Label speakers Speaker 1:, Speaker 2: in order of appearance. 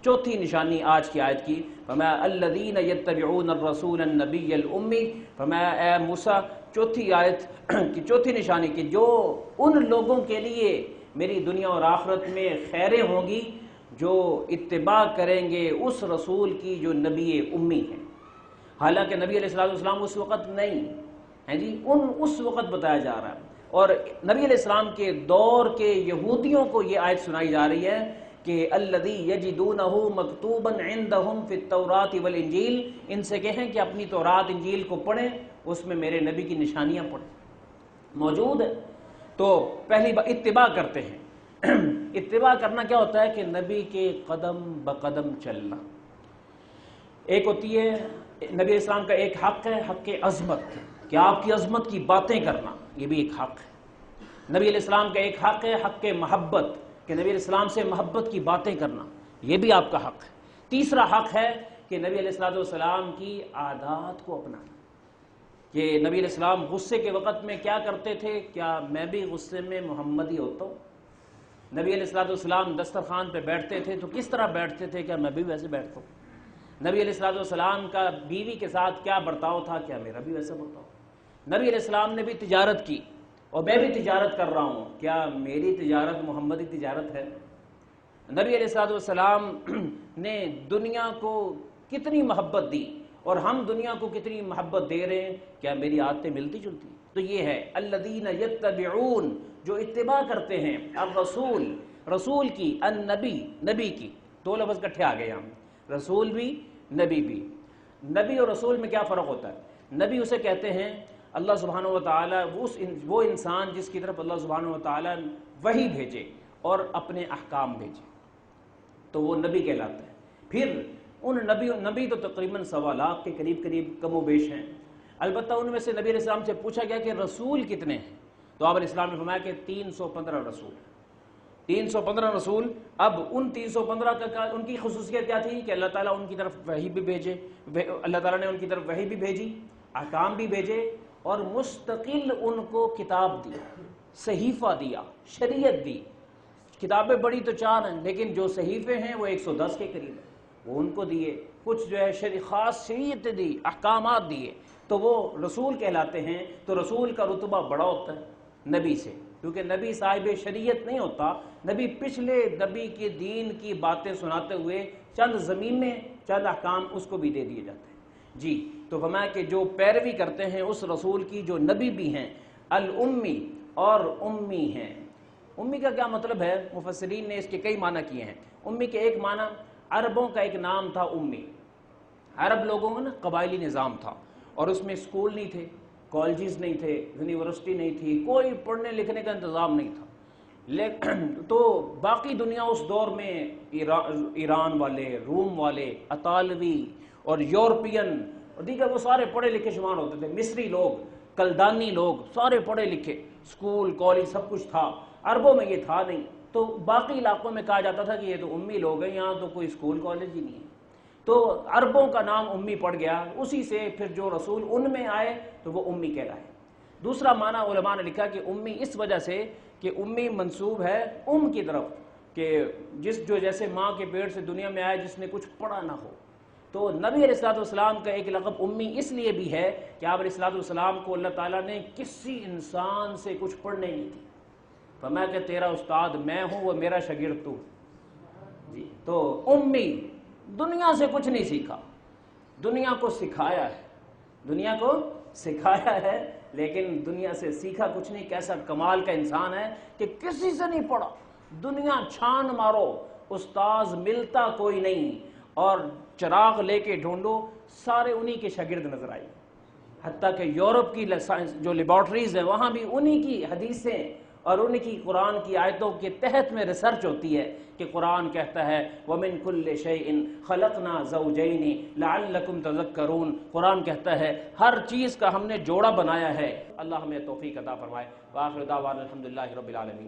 Speaker 1: چوتھی نشانی آج کی آیت کی، فرمایا الذین یتبعون الرسول النبی الامی، فرمایا اے موسیٰ چوتھی آیت کی چوتھی نشانی کہ جو ان لوگوں کے لیے میری دنیا اور آخرت میں خیریں ہوں گی جو اتباع کریں گے اس رسول کی جو نبی امی ہے۔ حالانکہ نبی علیہ السلام اس وقت نہیں ہیں جی، اس وقت بتایا جا رہا ہے، اور نبی علیہ السلام کے دور کے یہودیوں کو یہ آیت سنائی جا رہی ہے کہ الذی یجدونہ مکتوبا عندہم فی التوراۃ والانجیل، ان سے کہیں کہ اپنی تورات انجیل کو پڑھیں، اس میں میرے نبی کی نشانیاں پڑھیں، موجود ہے۔ تو پہلی بات اتباع کرتے ہیں۔ اتباع کرنا کیا ہوتا ہے کہ نبی کے قدم بقدم چلنا۔ ایک ہوتی ہے نبی علیہ السلام کا ایک حق ہے، حق عظمت، کہ آپ کی عظمت کی باتیں کرنا، یہ بھی ایک حق ہے۔ نبی علیہ السلام کا ایک حق ہے حق محبت، کہ نبی علیہ السلام سے محبت کی باتیں کرنا، یہ بھی آپ کا حق ہے۔ تیسرا حق ہے کہ نبی علیہ السلام کی عادات کو اپنانا، کہ نبی علیہ السلام غصے کے وقت میں کیا کرتے تھے، کیا میں بھی غصے میں محمدی ہوتا ہوں؟ نبی علیہ السلام دسترخوان پہ بیٹھتے تھے تو کس طرح بیٹھتے تھے، کیا میں بھی ویسے بیٹھتا ہوں؟ نبی علیہ السلام کا بیوی کے ساتھ کیا برتاؤ تھا، کیا میرا بھی ویسا برتاؤ؟ نبی علیہ السلام نے بھی تجارت کی اور میں بھی تجارت کر رہا ہوں، کیا میری تجارت محمدی تجارت ہے؟ نبی علیہ السلام نے دنیا کو کتنی محبت دی اور ہم دنیا کو کتنی محبت دے رہے ہیں، کیا میری عادتیں ملتی جلتی؟ تو یہ ہے الذین یتبعون، جو اتباع کرتے ہیں الرسول، رسول کی، النبی، نبی کی، دو لفظ کٹھے آ گئے یہاں، رسول بھی نبی بھی۔ نبی اور رسول میں کیا فرق ہوتا ہے؟ نبی اسے کہتے ہیں اللہ سبحانہ وتعالیٰ وہ انسان جس کی طرف اللہ سبحانہ وتعالیٰ وحی بھیجے اور اپنے احکام بھیجے، تو وہ نبی کہلاتا ہے۔ پھر ان نبی تو تقریباً 1.25 لاکھ کے قریب کم و بیش ہیں، البتہ ان میں سے نبی علیہ السلام سے پوچھا گیا کہ رسول کتنے ہیں، تو آپ علیہ السلام نے فرمایا کہ 315 رسول، 315 رسول۔ اب ان 315 کا ان کی خصوصیت کیا تھی کہ اللہ تعالیٰ ان کی طرف وحی بھی بھیجے، اللہ تعالیٰ نے ان کی طرف وحی بھی بھیجی، احکام بھی بھیجے، اور مستقل ان کو کتاب دی، صحیفہ دیا، شریعت دی۔ کتابیں بڑی تو 4 ہیں لیکن جو صحیفے ہیں وہ 110 کے قریب ہیں، وہ ان کو دیے، کچھ جو ہے خاص شریعت دی، احکامات دیے، تو وہ رسول کہلاتے ہیں۔ تو رسول کا رتبہ بڑا ہوتا ہے نبی سے، کیونکہ نبی صاحب شریعت نہیں ہوتا، نبی پچھلے نبی کے دین کی باتیں سناتے ہوئے چند زمین میں چند احکام اس کو بھی دے دیے جاتے ہیں جی۔ تو فرمایا کہ جو پیروی کرتے ہیں اس رسول کی جو نبی بھی ہیں، الامی، اور امی ہیں۔ امی کا کیا مطلب ہے؟ مفسرین نے اس کے کئی معنی کیے ہیں۔ امی کے ایک معنی، عربوں کا ایک نام تھا امی، عرب لوگوں کا نا قبائلی نظام تھا، اور اس میں اسکول نہیں تھے، کالجز نہیں تھے، یونیورسٹی نہیں تھی، کوئی پڑھنے لکھنے کا انتظام نہیں تھا۔ تو باقی دنیا اس دور میں ایران والے، روم والے، اطالوی اور یورپین اور دیگر وہ سارے پڑھے لکھے شمار ہوتے تھے، مصری لوگ، کلدانی لوگ، سارے پڑھے لکھے، اسکول کالج سب کچھ تھا۔ عربوں میں یہ تھا نہیں، تو باقی علاقوں میں کہا جاتا تھا کہ یہ تو امی لوگ ہیں، یہاں تو کوئی اسکول کالج ہی نہیں ہے، تو عربوں کا نام امی پڑ گیا، اسی سے پھر جو رسول ان میں آئے تو وہ امی کہلائے۔ دوسرا معنی علماء نے لکھا کہ امی اس وجہ سے کہ امی منسوب ہے کی طرف، کہ جو جیسے ماں کے پیٹ سے دنیا میں آئے جس نے کچھ پڑھا نہ ہو، تو نبی علیہ السلام کا ایک لقب امی اس لیے بھی ہے کہ آپ علیہ السلام کو اللہ تعالیٰ نے کسی انسان سے کچھ پڑھنے نہیں دی، فرمایا کہ تیرا استاد میں ہوں، وہ میرا شاگرد تو جی۔ تو امی دنیا سے کچھ نہیں سیکھا، دنیا کو سکھایا ہے، دنیا کو سکھایا ہے، لیکن دنیا سے سیکھا کچھ نہیں۔ کیسا کمال کا انسان ہے کہ کسی سے نہیں پڑھا، دنیا چھان مارو، استاذ ملتا کوئی نہیں، اور چراغ لے کے ڈھونڈو، سارے انہی کے شاگرد نظر آئے، حتیٰ کہ یورپ کی جو لیبارٹریز ہیں وہاں بھی انہی کی حدیثیں اور ان کی قرآن کی آیتوں کے تحت میں ریسرچ ہوتی ہے کہ قرآن کہتا ہے وَمِن كُلِّ شَيْءٍ خَلَقْنَا زَوْجَيْنِ لَعَلَّكُمْ تَذَكَّرُونَ، قرآن کہتا ہے ہر چیز کا ہم نے جوڑا بنایا ہے۔ اللہ ہمیں توفیق عطا فرمائے۔ وآخر دعوانا الحمدللہ رب العالمین۔